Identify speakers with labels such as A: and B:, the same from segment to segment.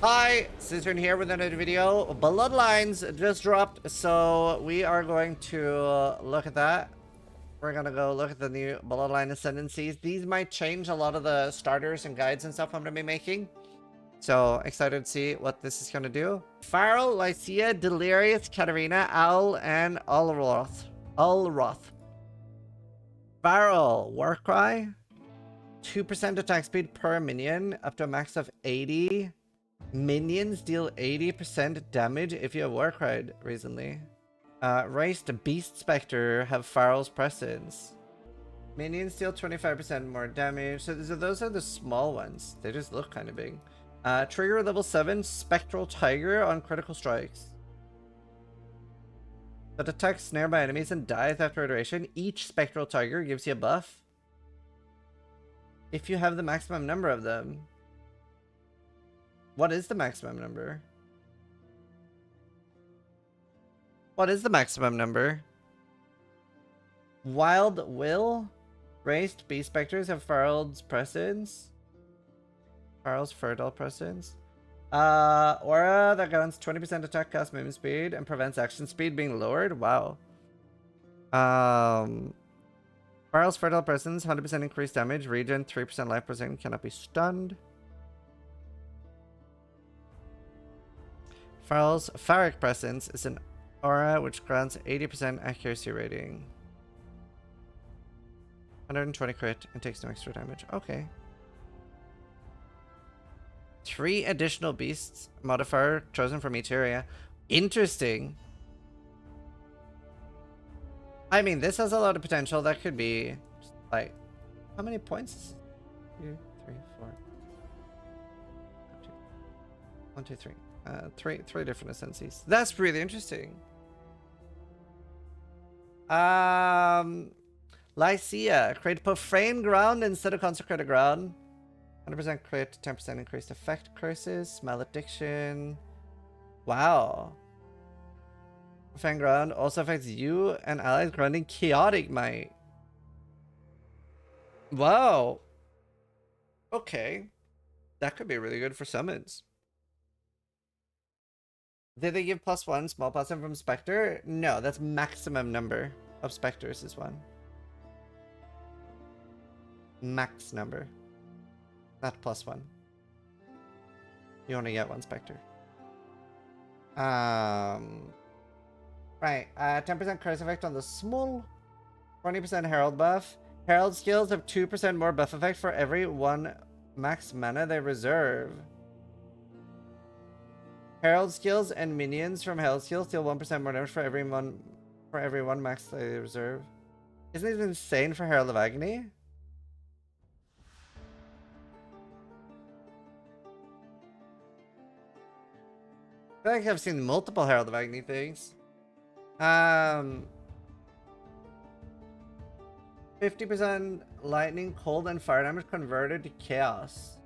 A: Hi, Zizaran here with another video. Bloodlines just dropped, so we are going to look at that. We're gonna go look at the new Bloodline Ascendancies. These might change a lot of the starters and guides and stuff I'm gonna be making. So excited to see what this is gonna do. Farrell, Lysia, Delirious, Katarina, Owl, and Olroth. Farrell, Warcry, 2% attack speed per minion, up to a max of 80. Minions deal 80% damage if you have Warcry recently. Raised Beast Spectre have Farrell's Presence. Minions deal 25% more damage. So those are the small ones. They just look kind of big. Trigger level 7, Spectral Tiger on critical strikes. That attacks nearby enemies and dies after iteration. Each Spectral Tiger gives you a buff if you have the maximum number of them. What is the maximum number? What is the maximum number? Wild Will? Raised Beast Spectres have Farrell's Presence. Farrell's Fertile Presence. Aura that grants 20% attack cost movement speed and prevents action speed being lowered. Wow. Farrell's Fertile Presence, 100% increased damage. Regen, 3% life per second. Cannot be stunned. Farrell's Pharric Presence is an aura which grants 80% accuracy rating. 120 crit and takes no extra damage. Okay. 3 additional beasts modifier chosen from each area. Interesting. I mean, this has a lot of potential. That could be like, how many points? 2, 3, 4. 1, 2, 3. Three different ascendancies. That's really interesting. Lysia, create profane ground instead of consecrated ground. 100% crit, 10% increased effect curses, malediction. Wow. Profane ground also affects you and allies granting chaotic might. Wow. Okay. That could be really good for summons. Did they give +1 small +1 from Spectre? No, that's maximum number of Spectres is 1. Max number. Not +1. You only get 1 Spectre. Right. 10% curse effect on the small. 20% Herald buff. Herald skills have 2% more buff effect for every 1 max mana they reserve. Herald skills and minions from Herald skills deal 1% more damage for every one max they reserve. Isn't it insane for Herald of Agony? I feel like I've seen multiple Herald of Agony things. 50% lightning, cold, and fire damage converted to chaos.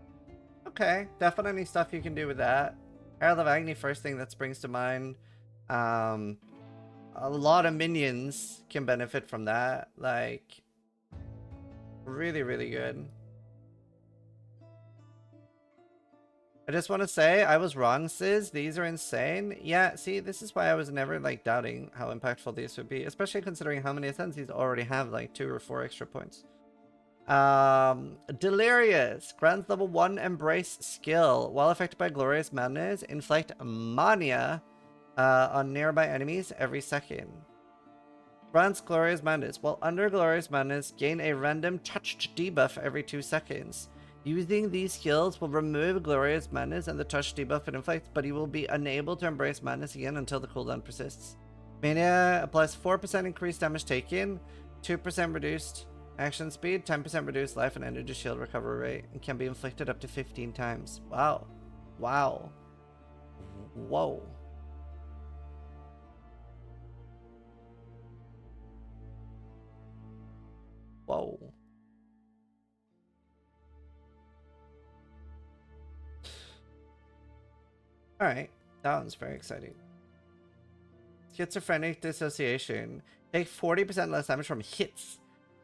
A: Okay, definitely stuff you can do with that. Herald of Agony, first thing that springs to mind. A lot of minions can benefit from that. Like, really, really good. I just want to say, I was wrong, Sis. These are insane. Yeah, see, this is why I was never, like, doubting how impactful these would be. Especially considering how many ascendancies already have, like, 2 or 4 extra points. Delirious. Grants level 1 Embrace skill. While affected by Glorious Madness, inflict mania on nearby enemies every second. Grants Glorious Madness. While under Glorious Madness, gain a random touched debuff every 2 seconds. Using these skills will remove Glorious Madness and the touch debuff it inflicts, but you will be unable to embrace Madness again until the cooldown persists. Mania applies 4% increased damage taken, 2% reduced action speed, 10% reduced life and energy shield recovery rate, and can be inflicted up to 15 times. Wow. Wow. Whoa. Whoa. Alright, that one's very exciting. Schizophrenic Dissociation. Take 40% less damage from hits.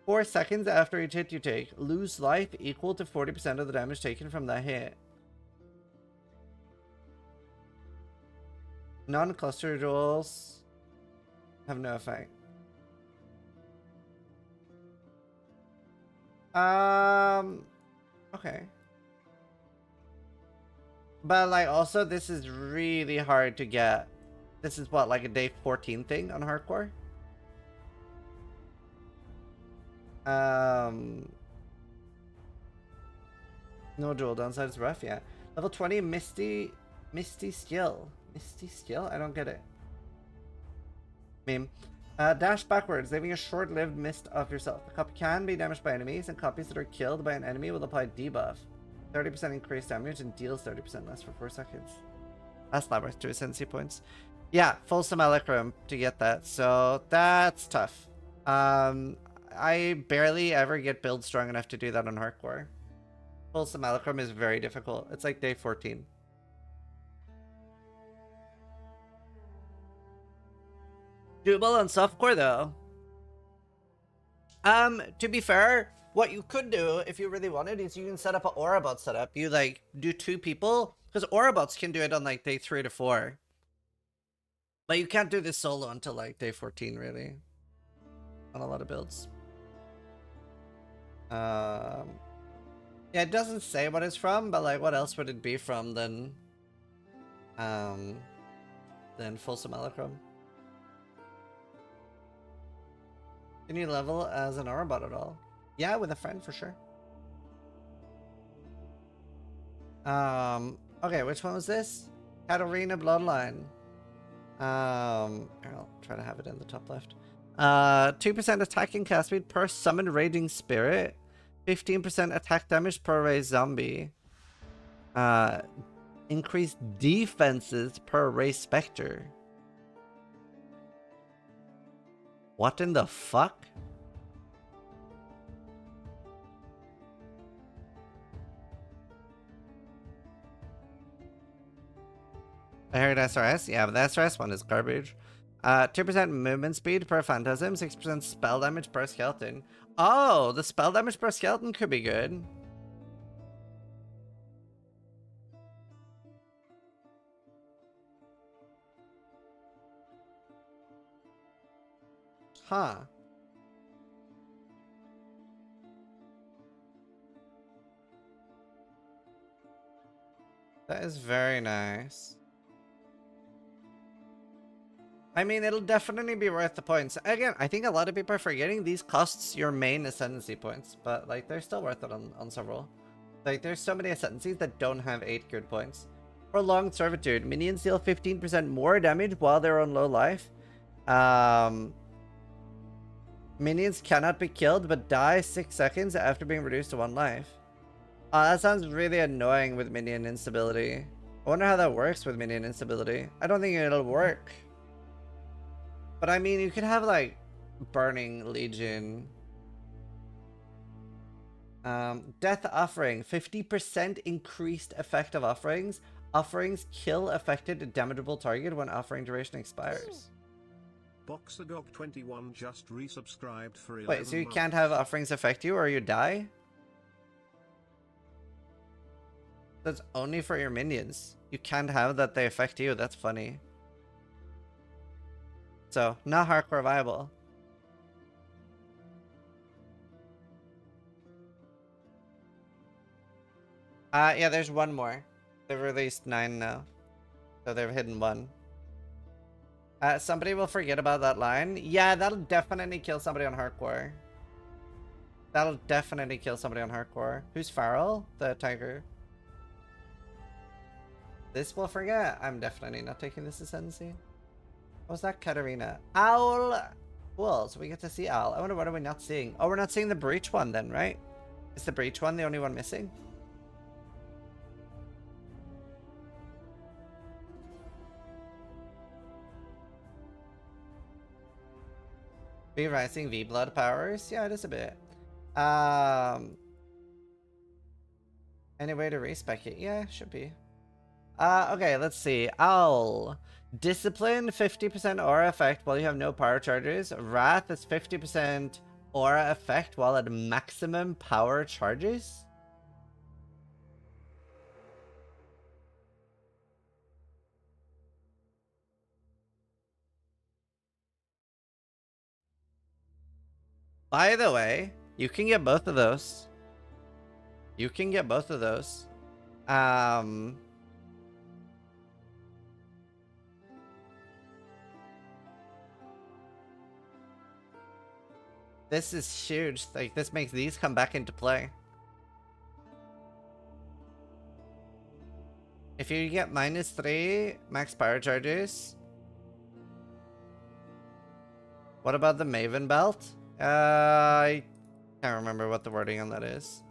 A: 4 seconds after each hit you take, lose life equal to 40% of the damage taken from that hit. Non-cluster duels have no effect. Okay. But like also this is really hard to get. This is what, like a day 14 thing on hardcore? No dual downside is rough, yeah. Level 20 Misty skill. Misty skill? I don't get it. Meme. Dash backwards, leaving a short-lived mist of yourself. The copy can be damaged by enemies, and copies that are killed by an enemy will apply debuff. 30% increased damage and deals 30% less for 4 seconds. That's not worth 2 ascendancy points. Yeah, full simulacrum to get that, so that's tough. I barely ever get build strong enough to do that on hardcore. Full simulacrum is very difficult. It's like day 14. Doable on softcore though. To be fair, what you could do if you really wanted is you can set up an Aurabot setup. You like do 2 people, because Aurabots can do it on like day 3 to 4. But you can't do this solo until like day 14 really. On a lot of builds. Yeah, it doesn't say what it's from, but like what else would it be from than full simulacrum? Can you level as an Aurabot at all? Yeah, with a friend for sure. Okay, which one was this? Katarina Bloodline. I'll try to have it in the top left. 2% attack and cast speed per summoned raging spirit. 15% attack damage per raised zombie. Increased defenses per raised specter. What in the fuck? I heard SRS? Yeah, but the SRS one is garbage. 2% movement speed per phantasm, 6% spell damage per skeleton. Oh, the spell damage per skeleton could be good. Huh. That is very nice. I mean, it'll definitely be worth the points. Again, I think a lot of people are forgetting these costs your main ascendancy points, but like they're still worth it on several. Like there's so many ascendancies that don't have 8 good points. Prolonged servitude. Minions deal 15% more damage while they're on low life. Minions cannot be killed but die 6 seconds after being reduced to 1 life. That sounds really annoying with minion instability. I wonder how that works with minion instability. I don't think it'll work. But I mean, you could have like Burning Legion. Death Offering. 50% increased effect of offerings. Offerings kill affected damageable target when offering duration expires.
B: BoxerDog21 just resubscribed for 11
A: Wait, so you
B: months.
A: can't have offerings affect you or you die? That's only for your minions. You can't have that they affect you. That's funny. So, not hardcore viable. Yeah, there's one more. They've released 9 now. So they've hidden 1. Somebody will forget about that line. Yeah, that'll definitely kill somebody on hardcore. That'll definitely kill somebody on hardcore. Who's Farrell? The tiger. This will forget. I'm definitely not taking this ascendancy. What was that? Katarina. Owl! Cool, so we get to see Owl. I wonder what are we not seeing? Oh, we're not seeing the Breach one then, right? Is the Breach one the only one missing? V Rising V Blood powers? Yeah, it is a bit. Any way to respec it? Yeah, should be. Okay, let's see. Owl. Discipline, 50% aura effect while you have no power charges. Wrath is 50% aura effect while at maximum power charges. By the way, you can get both of those. You can get both of those. This is huge. Like, this makes these come back into play. If you get -3 max power charges. What about the Maven belt? I can't remember what the wording on that is.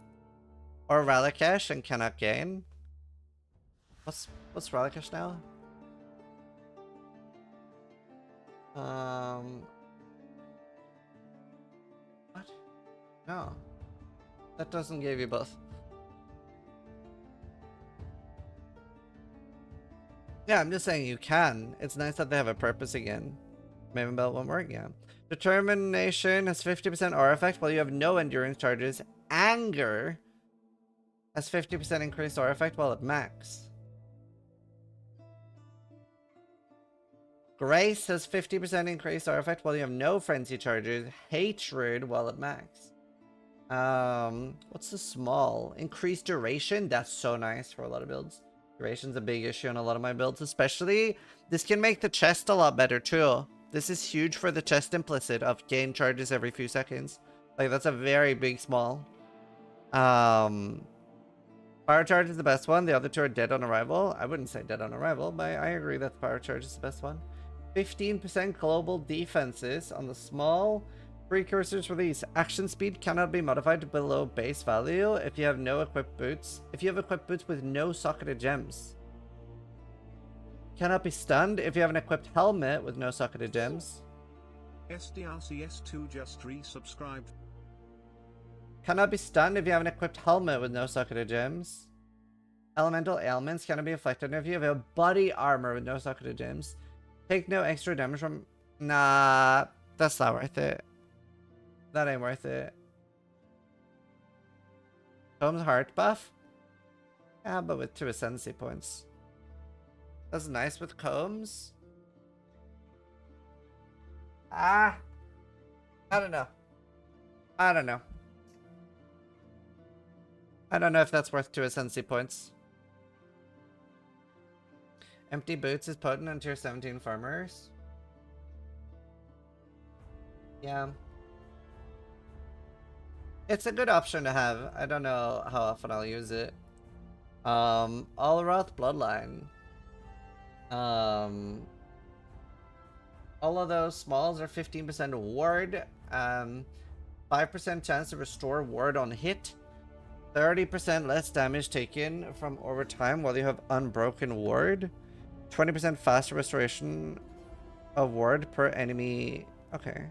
A: Or Ralikesh and cannot gain. What's Ralikesh now? What? No. That doesn't give you both. Yeah, I'm just saying you can. It's nice that they have a purpose again. Maven belt won't work, yeah. Determination has 50% aura effect while you have no endurance charges. Anger has 50% increased aura effect while at max. Grace has 50% increased aura effect while you have no frenzy charges. Hatred while at max. What's the small? Increased duration? That's so nice for a lot of builds. Duration's a big issue on a lot of my builds, especially. This can make the chest a lot better too. This is huge for the chest implicit of gain charges every few seconds. Like, that's a very big small. Fire charge is the best one. The other two are dead on arrival. I wouldn't say dead on arrival, but I agree that the fire charge is the best one. 15% global defenses on the small. Precursors release. Action speed cannot be modified to below base value if you have no equipped boots. If you have equipped boots with no socketed gems. Cannot be stunned if you have an equipped helmet with no socketed gems.
B: SDRCS2 just resubscribed.
A: Cannot be stunned if you have an equipped helmet with no socketed gems. Elemental ailments cannot be afflicted if you have a body armor with no socketed gems. Take no extra damage from... Nah, that's not worth it. That ain't worth it. Combs heart buff? Yeah, but with 2 ascendancy points. That's nice with combs. I don't know. I don't know. I don't know if that's worth 2 ascendancy points. Empty boots is potent on tier 17 farmers. Yeah. It's a good option to have. I don't know how often I'll use it. Olroth Bloodline. All of those smalls are 15% ward. 5% chance to restore ward on hit. 30% less damage taken from over time while you have unbroken ward. 20% faster restoration of ward per enemy. Okay.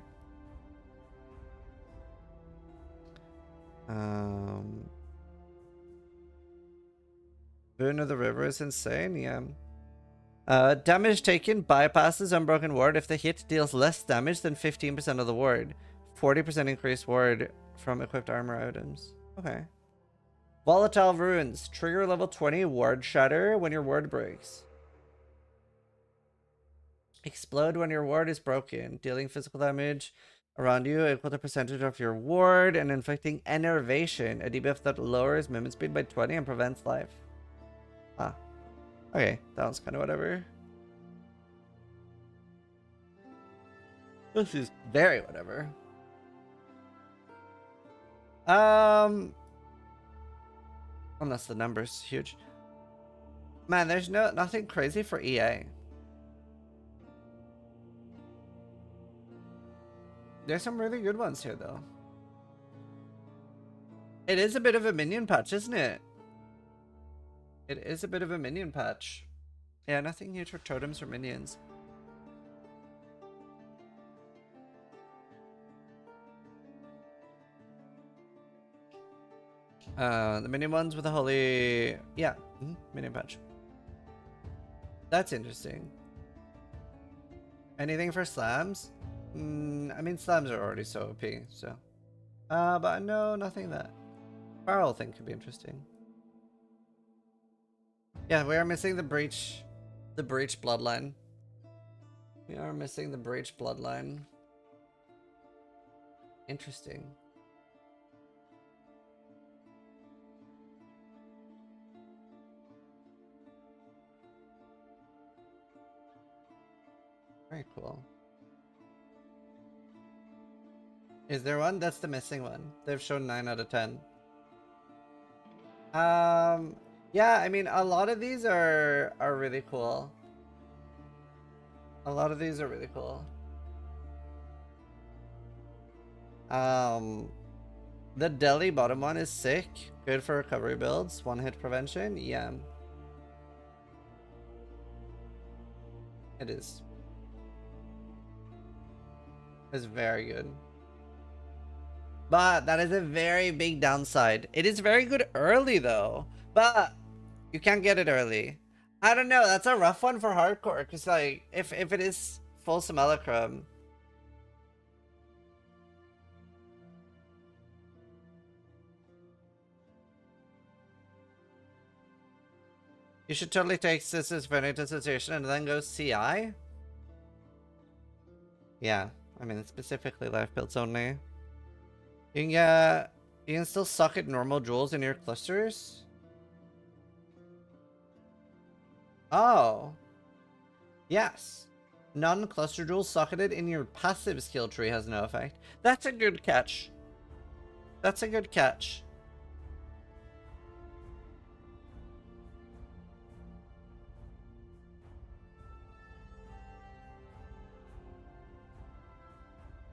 A: Boon of the River is insane, yeah. Damage taken bypasses unbroken ward if the hit deals less damage than 15% of the ward. 40% increased ward from equipped armor items. Okay. Volatile Runes. Trigger level 20 ward shatter when your ward breaks. Explode when your ward is broken, dealing physical damage around you equal to percentage of your ward and inflicting enervation, a debuff that lowers movement speed by 20 and prevents life. Ah. Okay, that one's kind of whatever. This is very whatever. Unless the number's huge. Man, there's nothing crazy for EA. There's some really good ones here, though. It is a bit of a minion patch, isn't it? It is a bit of a minion patch. Yeah, nothing huge for totems or minions. The minion ones with the holy... Yeah, minion patch. That's interesting. Anything for slams? I mean, slams are already so OP, so... but no, nothing that... Farrell thing could be interesting. Yeah, we are missing the breach bloodline. We are missing the breach bloodline. Interesting. Very cool. Is there one? That's the missing one. They've shown 9 out of 10. Yeah, I mean, a lot of these are really cool. A lot of these are really cool. The Delhi bottom one is sick. Good for recovery builds. One hit prevention. Yeah. It is. It's very good. But that is a very big downside. It is very good early though. But you can't get it early. I don't know. That's a rough one for hardcore. Because like, if it is full simulacrum, you should totally take Sisters for Association and then go CI. Yeah, I mean, specifically life builds only. You can still socket normal jewels in your clusters. Oh. Yes. Non-cluster jewels socketed in your passive skill tree has no effect. That's a good catch. That's a good catch.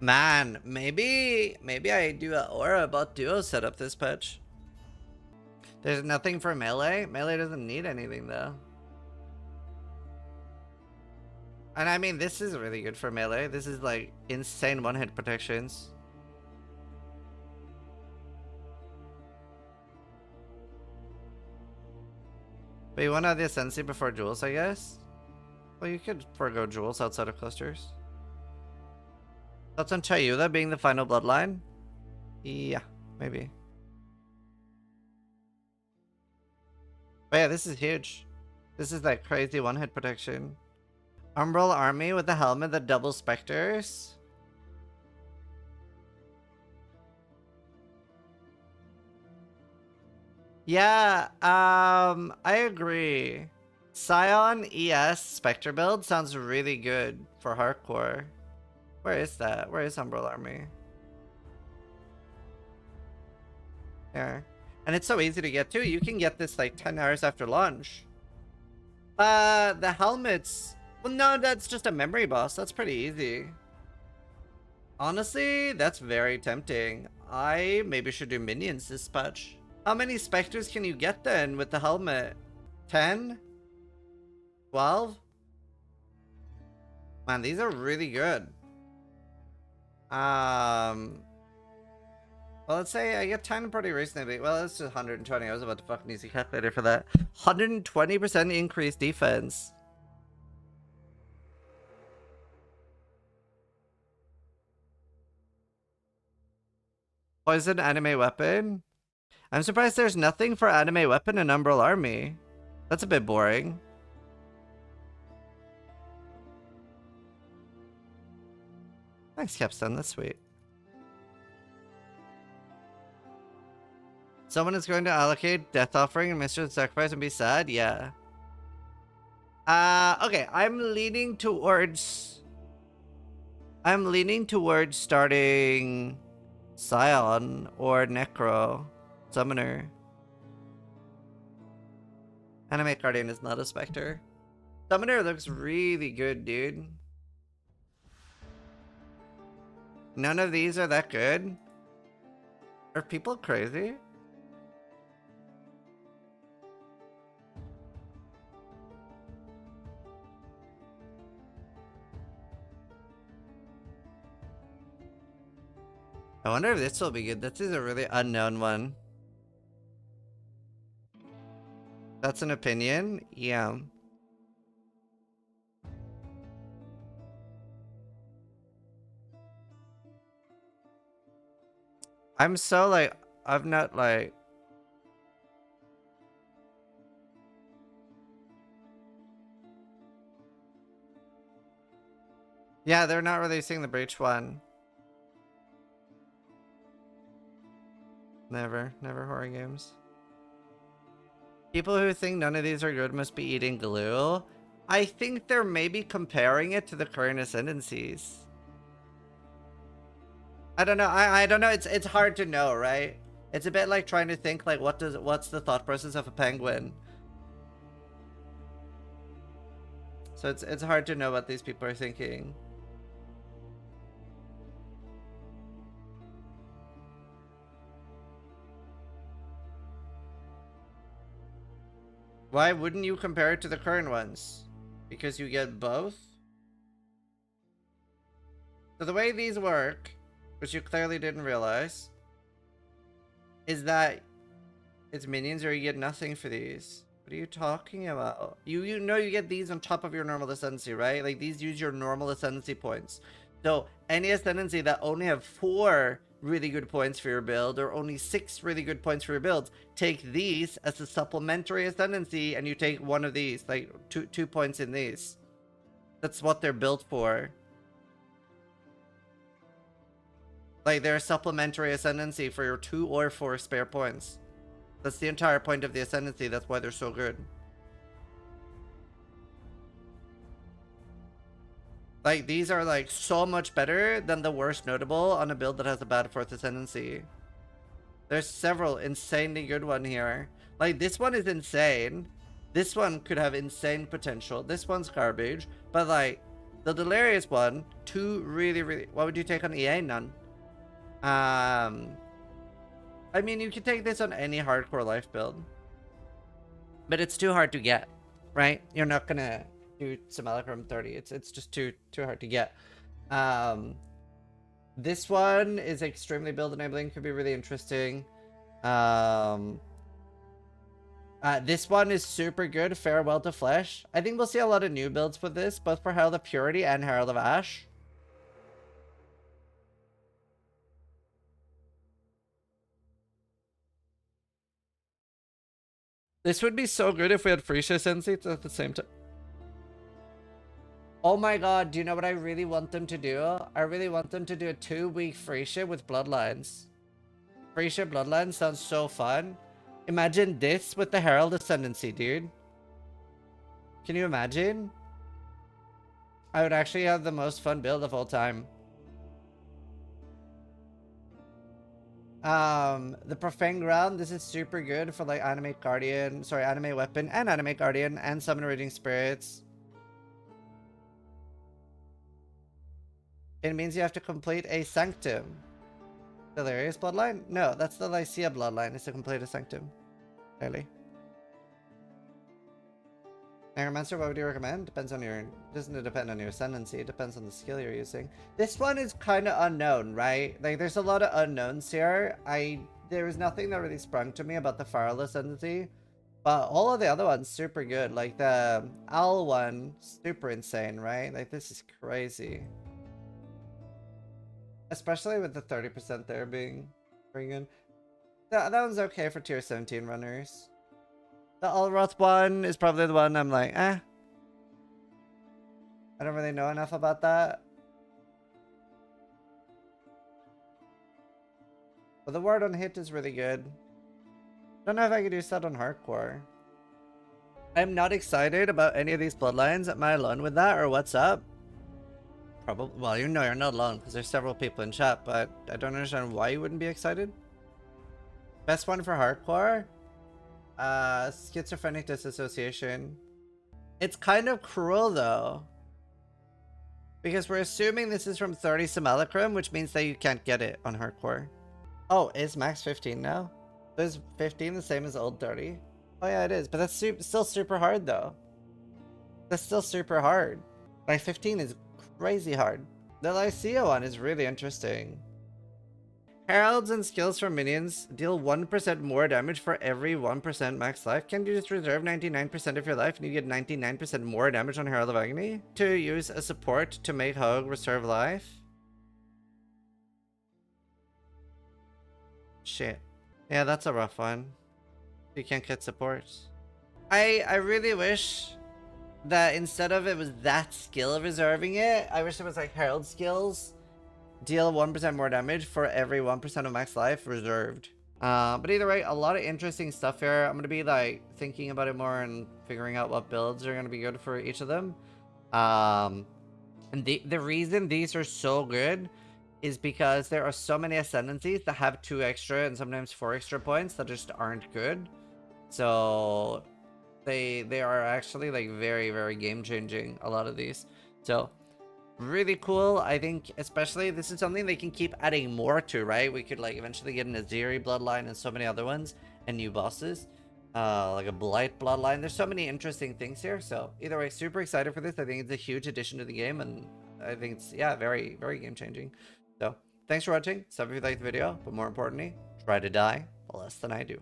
A: Man, maybe I do a Aura bot duo setup this patch. There's nothing for melee. Melee doesn't need anything though. And I mean, this is really good for melee. This is like insane one-hit protections. But you want to have the Ascendancy before jewels, I guess? Well, you could forego jewels outside of clusters. Thoughts on Chayula being the final bloodline? Yeah, maybe. But yeah, this is huge. This is like crazy one-hit protection. Umbral army with the helmet that doubles specters. Yeah, I agree. Scion ES Spectre build sounds really good for hardcore. Where is that? Where is Umbral army? There. And it's so easy to get too. You can get this like 10 hours after launch. The helmets. Well, no, that's just a memory boss. That's pretty easy. Honestly, that's very tempting. I maybe should do minions this patch. How many specters can you get then with the helmet? 10? 12? Man, these are really good. Well, let's say I get 10 pretty reasonably. Well, it's just 120. I was about to fucking use a calculator for that. 120% increased defense. Poison anime weapon? I'm surprised there's nothing for anime weapon in Umbral Army. That's a bit boring. Thanks, Capstone. That's sweet. Someone is going to allocate Death Offering and Mistress Sacrifice and be sad? Yeah. Okay. I'm leaning towards starting Scion or Necro Summoner. Animate Guardian is not a Spectre. Summoner looks really good, dude. None of these are that good. Are people crazy? I wonder if this will be good. This is a really unknown one. That's an opinion? Yeah. I'm so like, I've not like... Yeah, they're not releasing the Breach one. Never horror games. People who think none of these are good must be eating glue. I think they're maybe comparing it to the current Ascendancies. I don't know. I don't know. It's hard to know, right? It's a bit like trying to think like what's the thought process of a penguin. So it's hard to know what these people are thinking. Why wouldn't you compare it to the current ones? Because you get both? So the way these work, which you clearly didn't realize, is that it's minions or you get nothing for these. What are you talking about? You know you get these on top of your normal ascendancy, right? Like these use your normal ascendancy points. So any ascendancy that only have 4 really good points for your build or only 6 really good points for your builds, take these as a supplementary ascendancy and you take one of these, like two points in these. That's what they're built for. Like they're a supplementary ascendancy for your 2 or 4 spare points. That's the entire point of the ascendancy. That's why they're so good. Like, these are, like, so much better than the worst notable on a build that has a bad 4th ascendancy. There's several insanely good ones here. Like, this one is insane. This one could have insane potential. This one's garbage. But, like, the Delirious one, 2 really... What would you take on EA? None. I mean, you could take this on any hardcore life build. But it's too hard to get, right? You're not gonna do Simulacrum 30. It's just too hard to get. This one is extremely build enabling, could be really interesting. This one is super good, Farewell to Flesh. I think we'll see a lot of new builds with this, both for Herald of Purity and Herald of Ash. This would be so good if we had Freesia Senseits at the same time. Oh my god, do you know what I really want them to do? I really want them to do a 2-week Freesia with Bloodlines. Freesia Bloodlines sounds so fun. Imagine this with the Herald Ascendancy, dude. Can you imagine? I would actually have the most fun build of all time. The Profane Ground, this is super good for like Animate Guardian, sorry, Animate Weapon and Animate Guardian and Summon Raging Spirits. It means you have to complete a Sanctum. Delirious Bloodline? No, that's the Lysia Bloodline, is to complete a Sanctum. Clearly. Necromancer, what would you recommend? Depends on your... Doesn't depend on your ascendancy, it depends on the skill you're using. This one is kind of unknown, right? Like, there's a lot of unknowns here. There was nothing that really sprung to me about the Farrell Ascendancy. But all of the other ones, super good. Like, the Owl one, super insane, right? Like, this is crazy. Especially with the 30% there being pretty good. That one's okay for tier 17 runners. The Olroth one is probably the one I'm like, eh. I don't really know enough about that. But the word on hit is really good. Don't know if I could use that on hardcore. I'm not excited about any of these bloodlines. Am I alone with that or what's up? Probably. Well, you know you're not alone because there's several people in chat, but I don't understand why you wouldn't be excited. Best one for hardcore? Schizophrenic Disassociation. It's kind of cruel though, because we're assuming this is from 30 Simulacrum, which means that you can't get it on hardcore. Oh, is max 15 now? Is 15 the same as old 30? Oh yeah, it is, but that's still super hard though. That's still super hard. Like 15 is crazy hard. The Lysia one is really interesting. Heralds and skills from minions deal 1% more damage for every 1% max life. Can't you just reserve 99% of your life and you get 99% more damage on Herald of Agony? To use a support to make Hogue reserve life? Shit. Yeah, that's a rough one. You can't get support. I really wish that instead of it was that skill reserving it, I wish it was like Herald skills. Deal 1% more damage for every 1% of max life reserved. But either way, a lot of interesting stuff here. I'm going to be like thinking about it more and figuring out what builds are going to be good for each of them. And the reason these are so good is because there are so many ascendancies that have 2 extra and sometimes 4 extra points that just aren't good. So they are actually like very, very game changing, a lot of these. So really cool. I think especially this is something they can keep adding more to, right? We could like eventually get an Aziri bloodline and so many other ones and new bosses. Like a Blight bloodline. There's so many interesting things here. So either way, super excited for this. I think it's a huge addition to the game, and I think it's, yeah, very, very game changing. So thanks for watching. Sub if you liked the video, but more importantly, try to die less than I do.